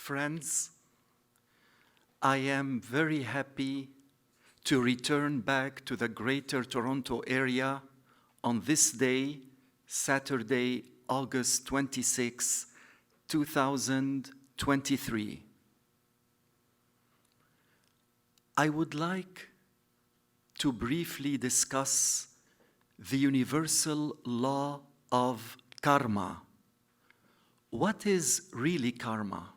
Friends, I am very happy to return back to the Greater Toronto area on this day, Saturday, August 26, 2023. I would like to briefly discuss the universal law of karma. What is really karma?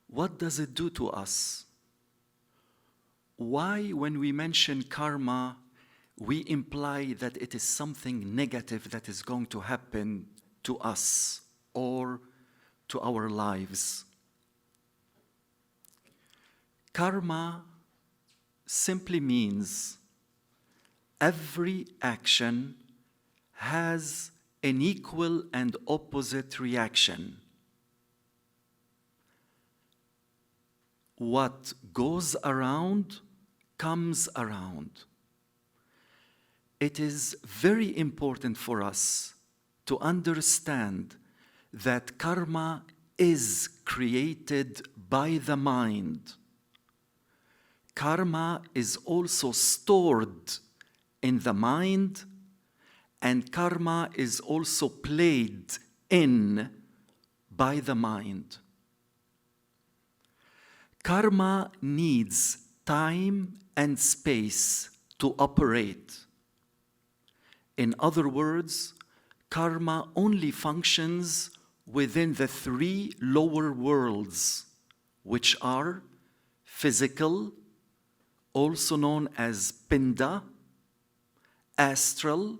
What does it do to us? Why, when we mention karma, we imply that it is something negative that is going to happen to us or to our lives? Karma simply means every action has an equal and opposite reaction. What goes around comes around. It is very important for us to understand that karma is created by the mind. Karma is also stored in the mind, and karma is also played in by the mind. Karma needs time and space to operate. In other words, karma only functions within the three lower worlds, which are physical, also known as pinda, astral,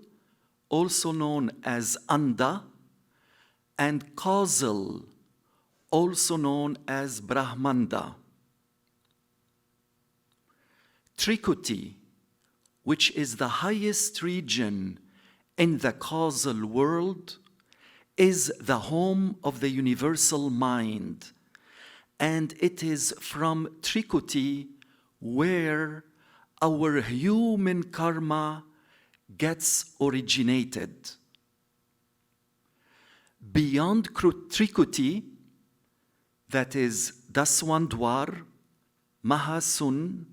also known as anda, and causal, also known as brahmanda. Trikuti, which is the highest region in the causal world, is the home of the universal mind, and it is from Trikuti where our human karma gets originated. Beyond Trikuti, that is Daswandwar, Mahasun,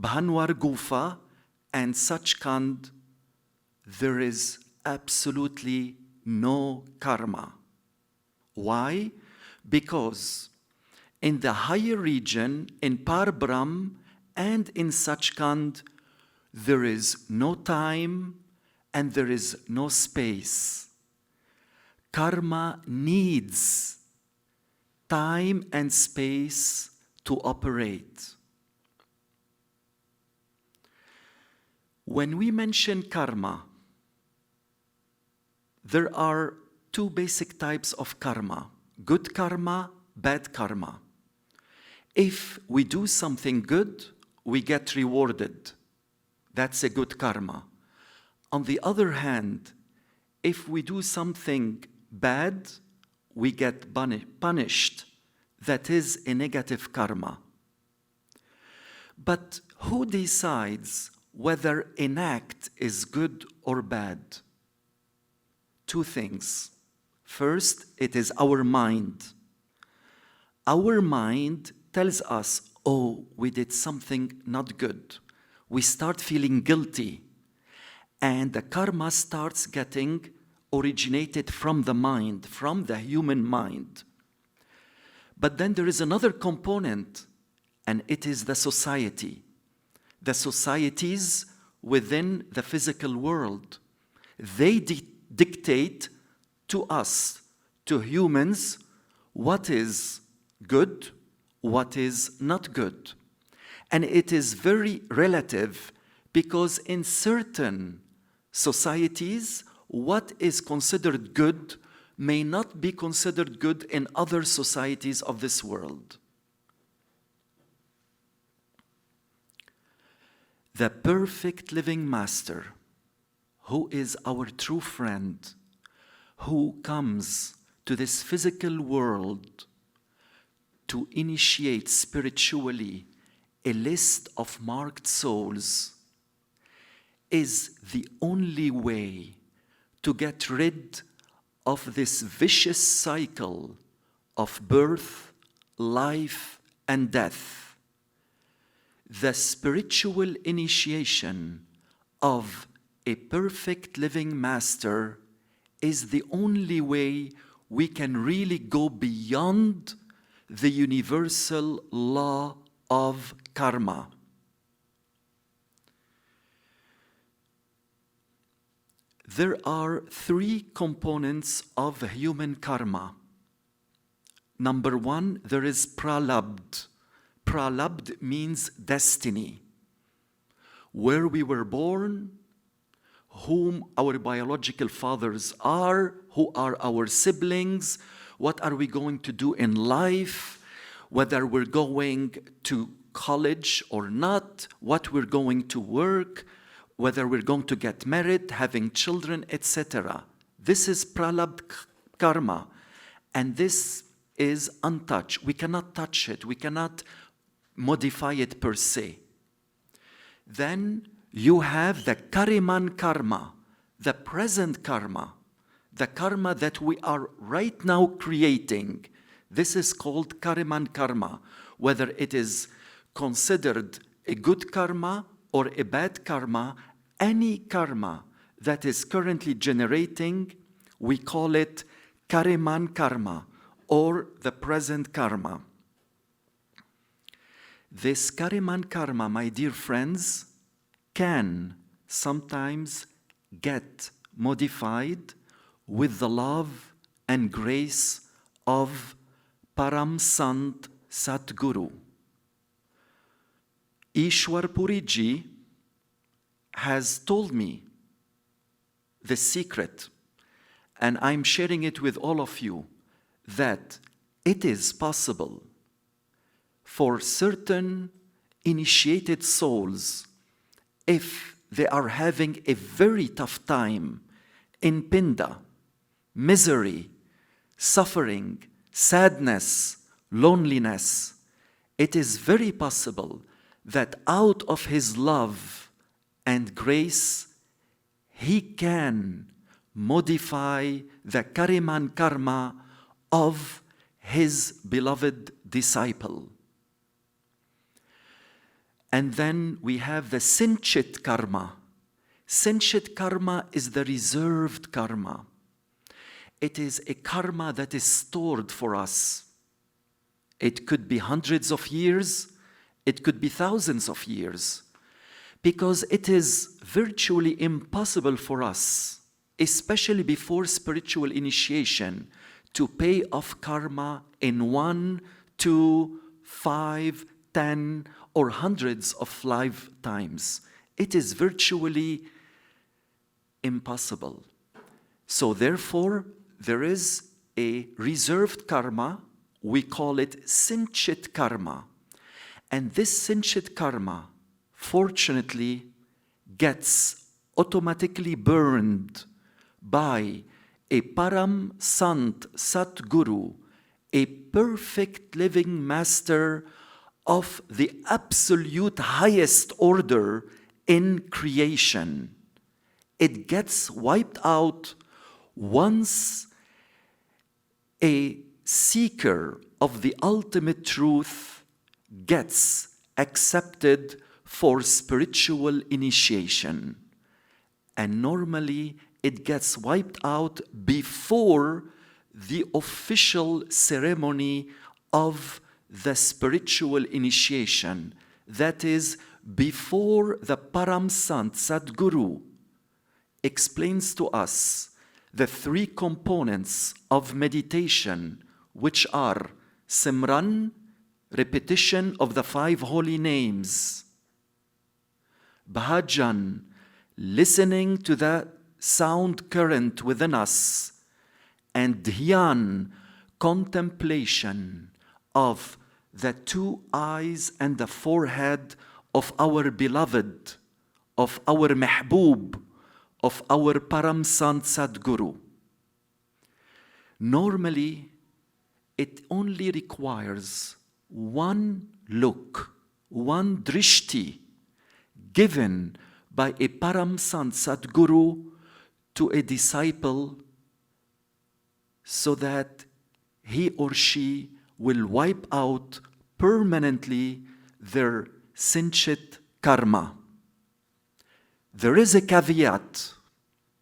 Bhanwar Gufa, and Sachkhand, there is absolutely no karma. Why? Because in the higher region, in Parbrahm and in Sachkhand, there is no time and there is no space. Karma needs time and space to operate. When we mention karma, there are two basic types of karma: good karma, bad karma. If we do something good, we get rewarded. That's a good karma. On the other hand, if we do something bad, we get punished. That is a negative karma. But who decides whether an act is good or bad? Two things. First, it is our mind. Our mind tells us, oh, we did something not good. We start feeling guilty, and the karma starts getting originated from the mind, from the human mind. But then there is another component, and it is the society. The societies within the physical world. They dictate to us, to humans, what is good, what is not good. And it is very relative, because in certain societies, what is considered good may not be considered good in other societies of this world. The perfect living master, who is our true friend, who comes to this physical world to initiate spiritually a list of marked souls, is the only way to get rid of this vicious cycle of birth, life, and death. The spiritual initiation of a perfect living master is the only way we can really go beyond the universal law of karma. There are three components of human karma. Number one, there is Prarabdh. Prarabdh means destiny. Where we were born, whom our biological fathers are, who are our siblings, what are we going to do in life, whether we're going to college or not, what we're going to work, whether we're going to get married, having children, etc. This is Prarabdh karma, and this is untouched. We cannot touch it. We cannot modify it per se. Then you have the Kriyaman karma, the present karma, the karma that we are right now creating. This is called Kriyaman karma, whether it is considered a good karma or a bad karma. Any karma that is currently generating, we call it Kriyaman karma or the present karma. This Kriyaman karma, my dear friends, can sometimes get modified with the love and grace of Param Sant Satguru. Ishwar Puri Ji has told me the secret, and I'm sharing it with all of you, that it is possible for certain initiated souls, if they are having a very tough time in pinda, misery, suffering, sadness, loneliness, it is very possible that out of his love and grace, he can modify the Kriyaman karma of his beloved disciple. And then we have the Sanchit karma. Sanchit karma is the reserved karma. It is a karma that is stored for us. It could be hundreds of years, it could be thousands of years, because it is virtually impossible for us, especially before spiritual initiation, to pay off karma in 1, 2, 5, 10, or hundreds of lifetimes. It is virtually impossible. So therefore, there is a reserved karma. We call it Sanchit karma. And this Sanchit karma, fortunately, gets automatically burned by a Param Sant Satguru, a perfect living master of the absolute highest order in creation. It gets wiped out once a seeker of the ultimate truth gets accepted for spiritual initiation. And normally it gets wiped out before the official ceremony of the spiritual initiation. That is, before the Param Sant Sadguru explains to us the three components of meditation, which are Simran, repetition of the 5 holy names, Bhajan, listening to the sound current within us, and Dhyan, contemplation of the 2 eyes and the forehead of our beloved, of our Mehboob, of our Param Sant Sadguru. Normally, it only requires one look, one drishti, given by a Param Sant Sadguru to a disciple, so that he or she will wipe out permanently their Sanchit karma. There is a caveat,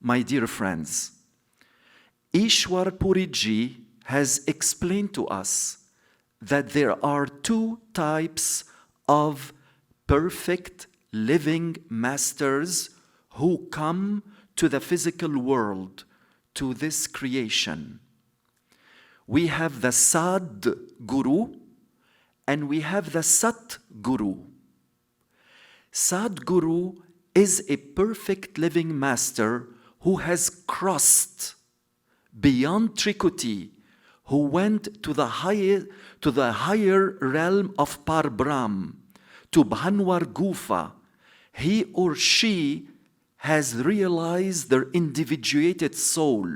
my dear friends. Ishwar Puri Ji has explained to us that there are two types of perfect living masters who come to the physical world, to this creation. We have the Sad Guru and we have the Sat Guru. Sad Guru is a perfect living master who has crossed beyond Trikuti, who went to the higher realm of Parbrahm, to Bhanwar Gufa. He or she has realized their individuated soul.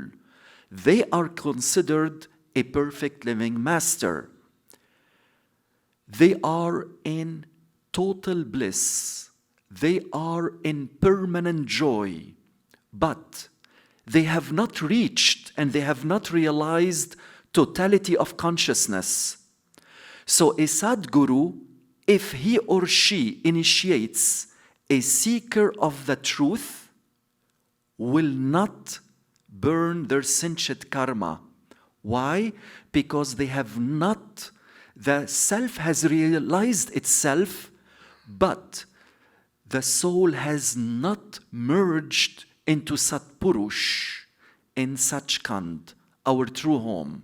They are considered a perfect living master. They are in total bliss. They are in permanent joy. But they have not reached and they have not realized totality of consciousness. So a Sadguru, if he or she initiates a seeker of the truth, will not burn their Sanchit karma. Why? Because they have not, the self has realized itself, but the soul has not merged into Satpurush, in Sachkhand, our true home.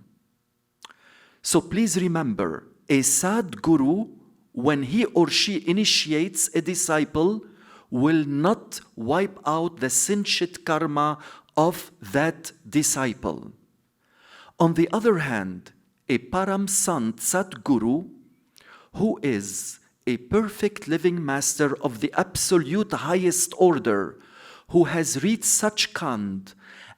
So please remember, a Sadguru, when he or she initiates a disciple, will not wipe out the Sanchit karma of that disciple. On the other hand, a Param Sant Sadguru, who is a perfect living master of the absolute highest order, who has reached Sachkhand,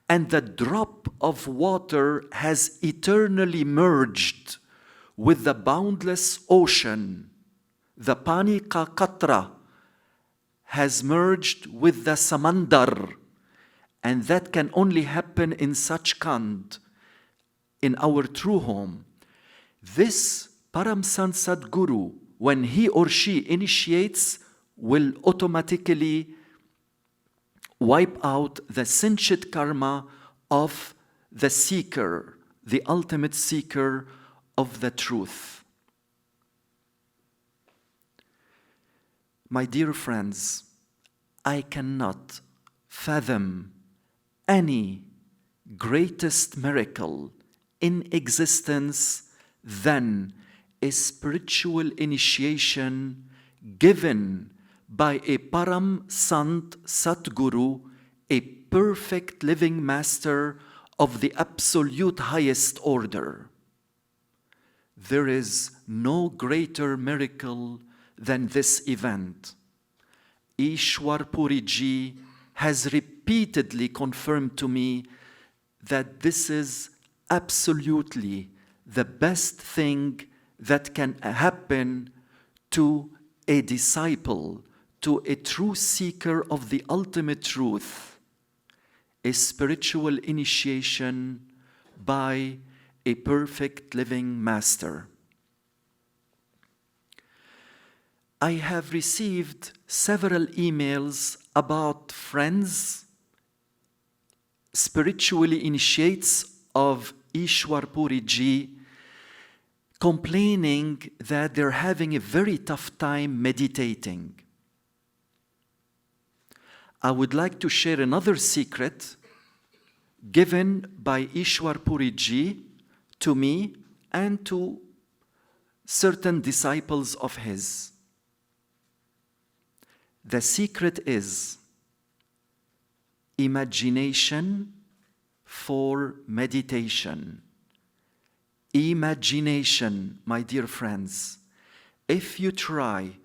and the drop of water has eternally merged with the boundless ocean. The Pani Ka Katra has merged with the Samandar, and that can only happen in Sachkhand, in our true home. This Param Sant Sadguru, when he or she initiates, will automatically wipe out the Sanchit karma of the seeker, the ultimate seeker of the truth. My dear friends, I cannot fathom any greatest miracle in existence than a spiritual initiation given by a Param Sant Satguru, a perfect living master of the absolute highest order. There is no greater miracle than this event. Ishwar Puri Ji has repeatedly confirmed to me that this is absolutely the best thing that can happen to a disciple, to a true seeker of the ultimate truth, a spiritual initiation by a perfect living master. I have received several emails about friends, spiritual initiates of Ishwar Puri Ji, complaining that they're having a very tough time meditating. I would like to share another secret given by Ishwar Puri Ji to me and to certain disciples of his. The secret is imagination for meditation. Imagination, my dear friends. If you try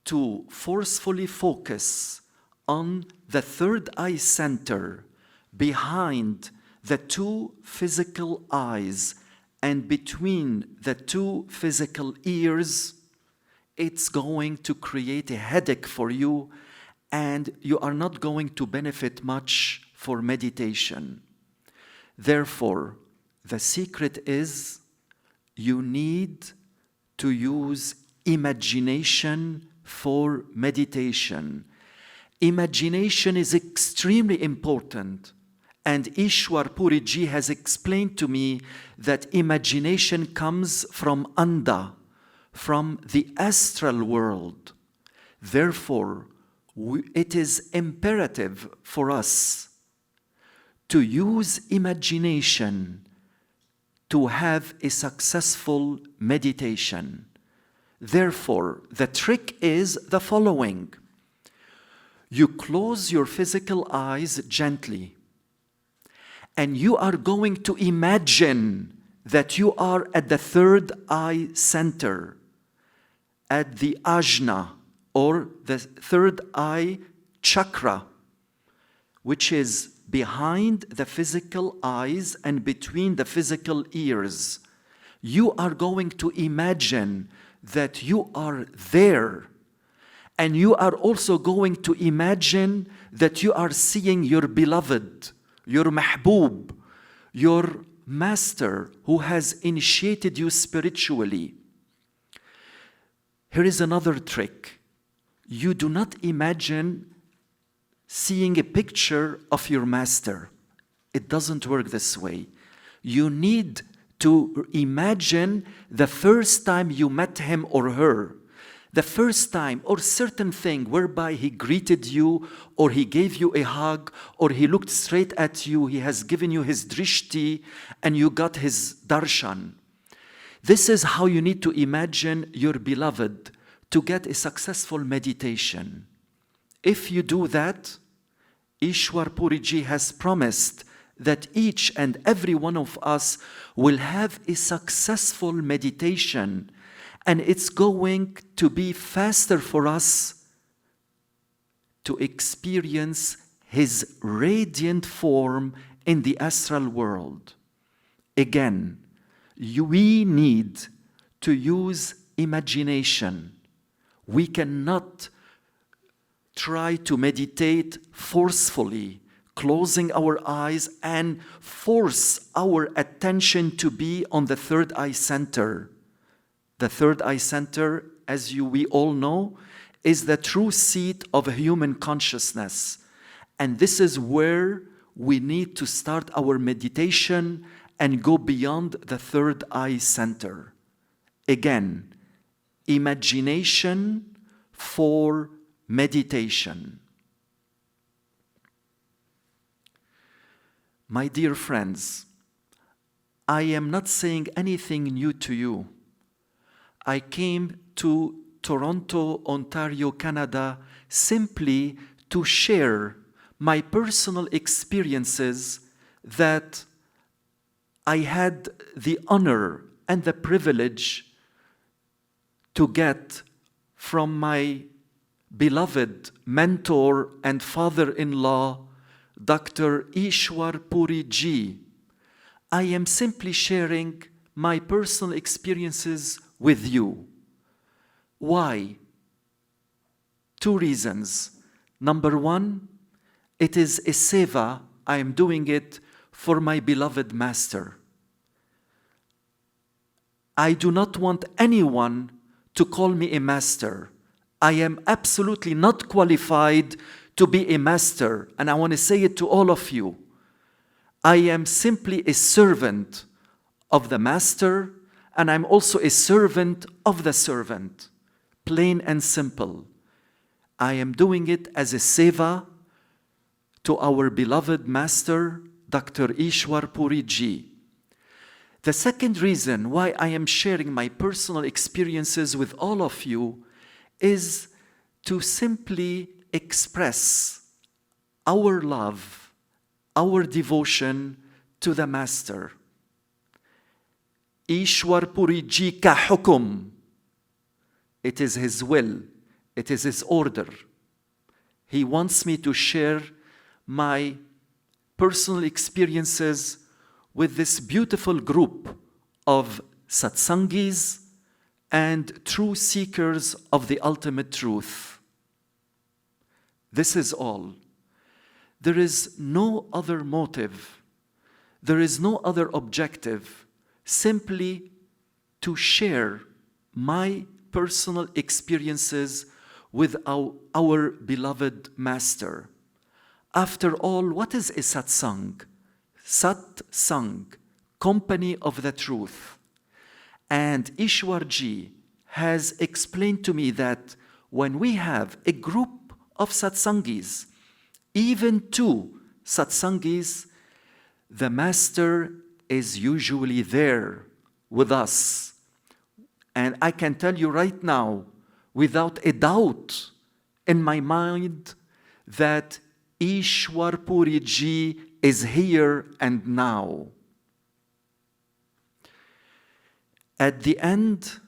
to forcefully focus on the third eye center behind the two physical eyes and between the two physical ears, it's going to create a headache for you and you are not going to benefit much for meditation. Therefore, the secret is you need to use imagination for meditation. Imagination is extremely important. And Ishwar Puri Ji has explained to me that imagination comes from Anda, from the astral world. Therefore, it is imperative for us to use imagination to have a successful meditation. Therefore, the trick is the following. You close your physical eyes gently, and you are going to imagine that you are at the third eye center, at the ajna, or the third eye chakra, which is behind the physical eyes and between the physical ears. You are going to imagine that you are there. And you are also going to imagine that you are seeing your beloved, your mahbub, your master who has initiated you spiritually. Here is another trick. You do not imagine seeing a picture of your master. It doesn't work this way. You need to imagine the first time you met him or her, the first time or certain thing whereby he greeted you, or he gave you a hug, or he looked straight at you, he has given you his drishti, and you got his darshan. This is how you need to imagine your beloved to get a successful meditation. If you do that, Ishwar Puri Ji has promised that each and every one of us will have a successful meditation, and it's going to be faster for us to experience his radiant form in the astral world. Again, we need to use imagination. We cannot try to meditate forcefully, closing our eyes and force our attention to be on the third eye center. The third eye center, as we all know, is the true seat of human consciousness. And this is where we need to start our meditation and go beyond the third eye center. Again, imagination for meditation. My dear friends, I am not saying anything new to you. I came to Toronto, Ontario, Canada, simply to share my personal experiences that I had the honor and the privilege to get from my beloved mentor and father-in-law, Dr. Ishwar Puri Ji. I am simply sharing my personal experiences with you. Why? Two reasons. Number one, it is a seva. I am doing it for my beloved master. I do not want anyone to call me a master. I am absolutely not qualified to be a master, and I want to say it to all of you. I am simply a servant of the master, and I'm also a servant of the servant. Plain and simple. I am doing it as a seva to our beloved master, Dr. Ishwar Puri Ji. The second reason why I am sharing my personal experiences with all of you is to simply express our love, our devotion to the Master. Ishwar Puri Ji ka hukum. It is his will. It is his order. He wants me to share my personal experiences with this beautiful group of satsangis and true seekers of the ultimate truth. This is all. There is no other motive. There is no other objective. Simply to share my personal experiences with our beloved Master. After all, what is a satsang? Satsang, company of the truth. And Ishwar Ji has explained to me that when we have a group of satsangis, even 2 satsangis, the Master is usually there with us. And I can tell you right now, without a doubt in my mind, that Ishwar Puri Ji is here and now. At the end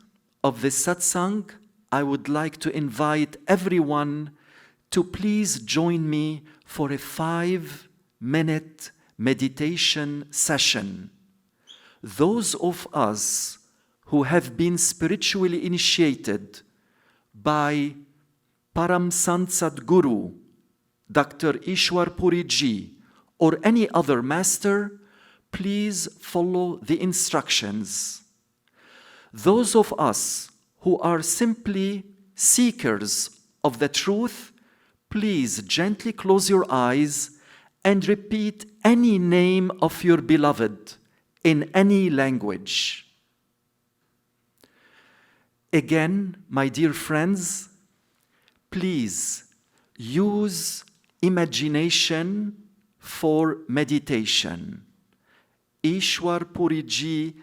of this satsang, I would like to invite everyone to please join me for a 5-minute meditation session. Those of us who have been spiritually initiated by Param Sant Sadguru, Dr. Ishwar Puri Ji, or any other master, please follow the instructions. Those of us who are simply seekers of the truth, please gently close your eyes and repeat any name of your beloved in any language. Again, my dear friends, please use imagination for meditation. Ishwar Puri Ji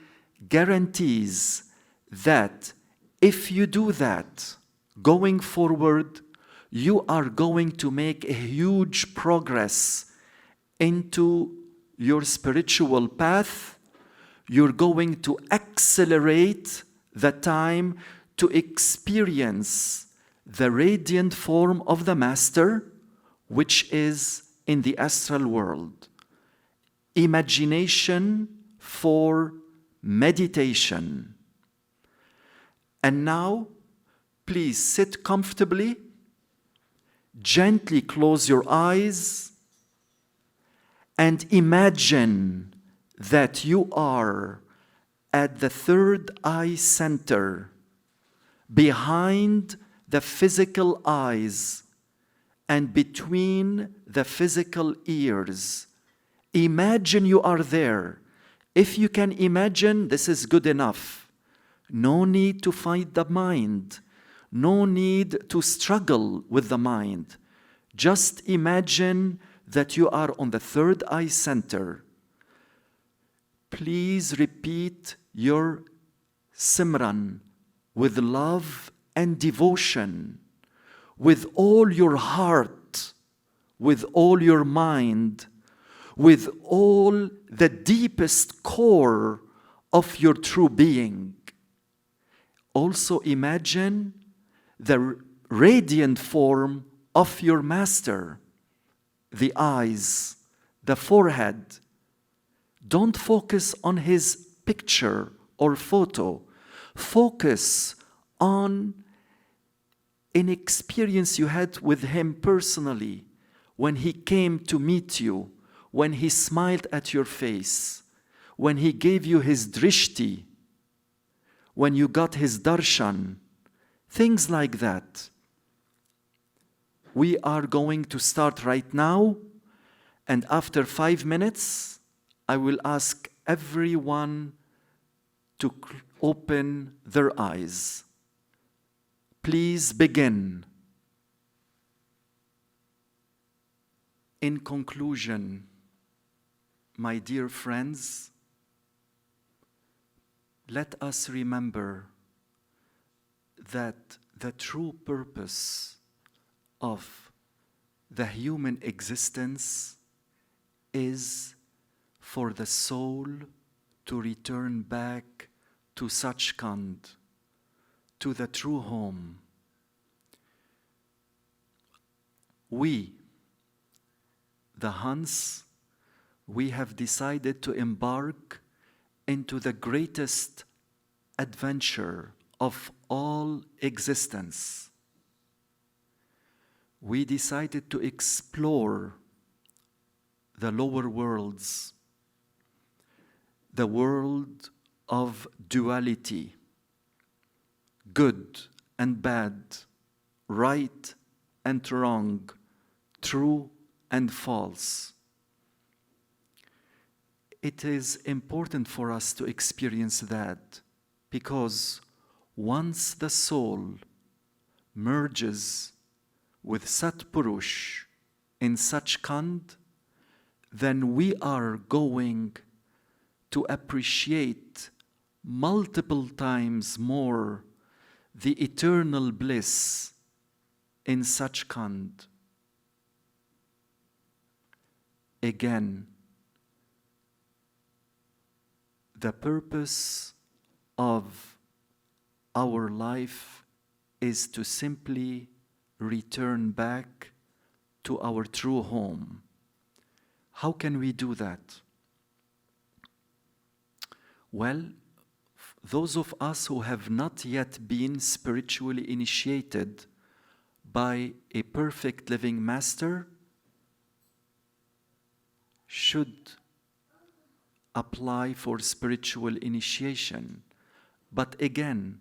guarantees that if you do that, going forward, you are going to make a huge progress into your spiritual path. You're going to accelerate the time to experience the radiant form of the Master, which is in the astral world. Imagination for meditation. And now, please sit comfortably, gently close your eyes, and imagine that you are at the third eye center, behind the physical eyes and between the physical ears. Imagine you are there. If you can imagine, this is good enough. No need to fight the mind. No need to struggle with the mind. Just imagine that you are on the third eye center. Please repeat your Simran with love and devotion, with all your heart, with all your mind, with all the deepest core of your true being. Also imagine the radiant form of your Master, the eyes, the forehead. Don't focus on his picture or photo. Focus on an experience you had with him personally, when he came to meet you, when he smiled at your face, when he gave you his drishti, when you got his darshan, things like that. We are going to start right now, and after 5 minutes, I will ask everyone to open their eyes. Please begin. In conclusion, my dear friends, let us remember that the true purpose of the human existence is for the soul to return back to Sachkhand, to the true home. We, the Hans, we have decided to embark into the greatest adventure of all existence. We decided to explore the lower worlds, the world of duality, good and bad, right and wrong, true and false. It is important for us to experience that, because once the soul merges with Sat Purush in Sachkhand, then we are going to appreciate multiple times more the eternal bliss in Sachkhand. Again, the purpose of our life is to simply return back to our true home. How can we do that? Well, those of us who have not yet been spiritually initiated by a perfect living master should apply for spiritual initiation. But again,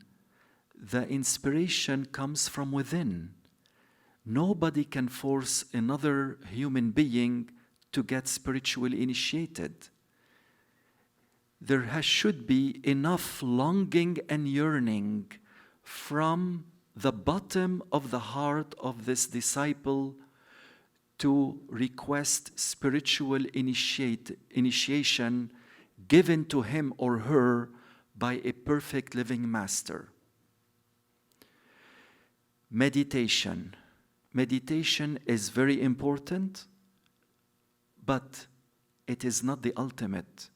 the inspiration comes from within. Nobody can force another human being to get spiritually initiated. There should be enough longing and yearning from the bottom of the heart of this disciple to request spiritual initiation given to him or her by a perfect living master. Meditation. Meditation is very important, but it is not the ultimate,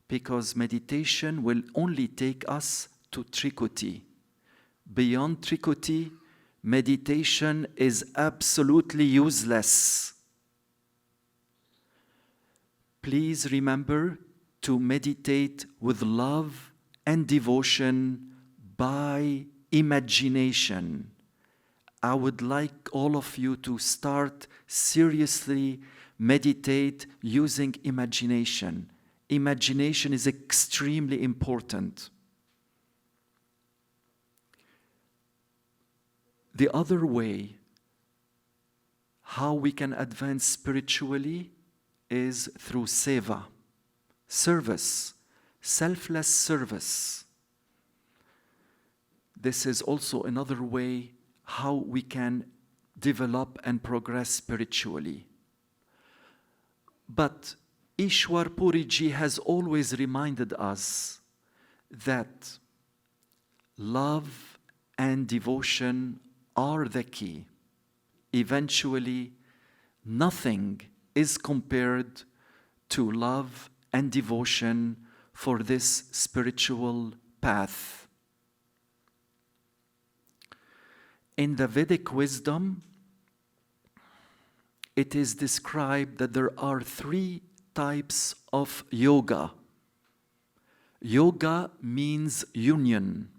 because meditation will only take us to Trikuti. Beyond Trikuti, meditation is absolutely useless. Please remember to meditate with love and devotion by imagination. I would like all of you to start seriously meditate using imagination. Imagination is extremely important. The other way how we can advance spiritually is through seva, service, selfless service. This is also another way how we can develop and progress spiritually. But Ishwar Puri Ji has always reminded us that love and devotion are the key. Eventually, nothing is compared to love and devotion for this spiritual path. In the Vedic wisdom, it is described that there are 3 types of yoga. Yoga means union.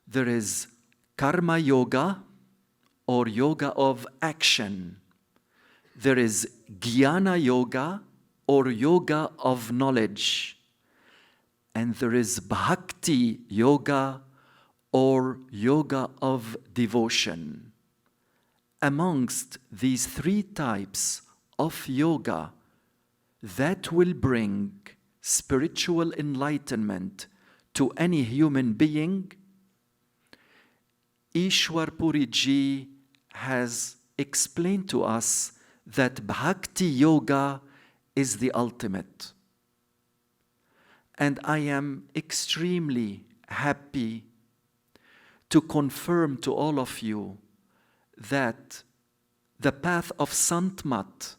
There is karma yoga, or yoga of action. There is jnana yoga, or yoga of knowledge. And there is bhakti yoga, or yoga of devotion. Amongst these 3 types of yoga that will bring spiritual enlightenment to any human being, Ishwar Puri Ji has explained to us that Bhakti Yoga is the ultimate. And I am extremely happy to confirm to all of you that the path of Sant-Mat,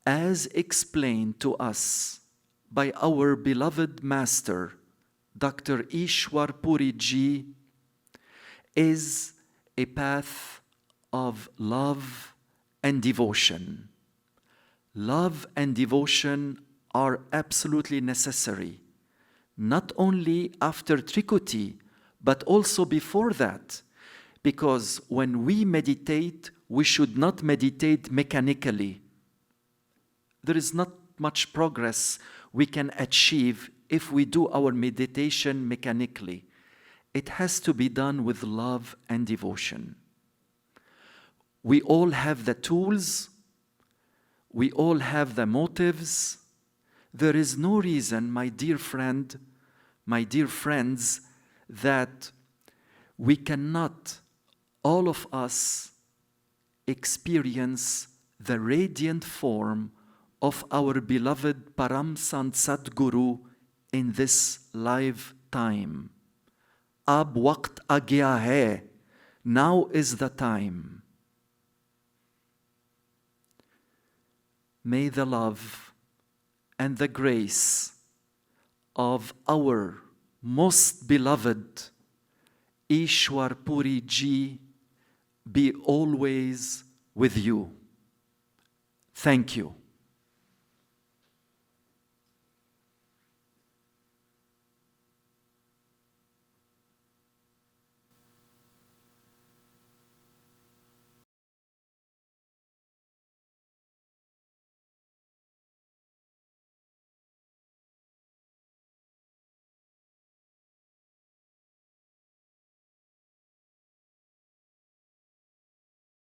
as explained to us by our beloved master, Dr. Ishwar Puri Ji, is a path of love and devotion. Love and devotion are absolutely necessary, not only after Trikuti, but also before that. Because when we meditate, we should not meditate mechanically. There is not much progress we can achieve if we do our meditation mechanically. it has to be done with love and devotion. We all have the tools, we all have the motives. There is no reason, my dear friend, my dear friends, that we cannot, all of us, experience the radiant form of our beloved Param Sant Sadguru in this lifetime. Ab waqt aa gaya hai, now is the time. May the love and the grace of our most beloved Ishwar Puri Ji be always with you. Thank you.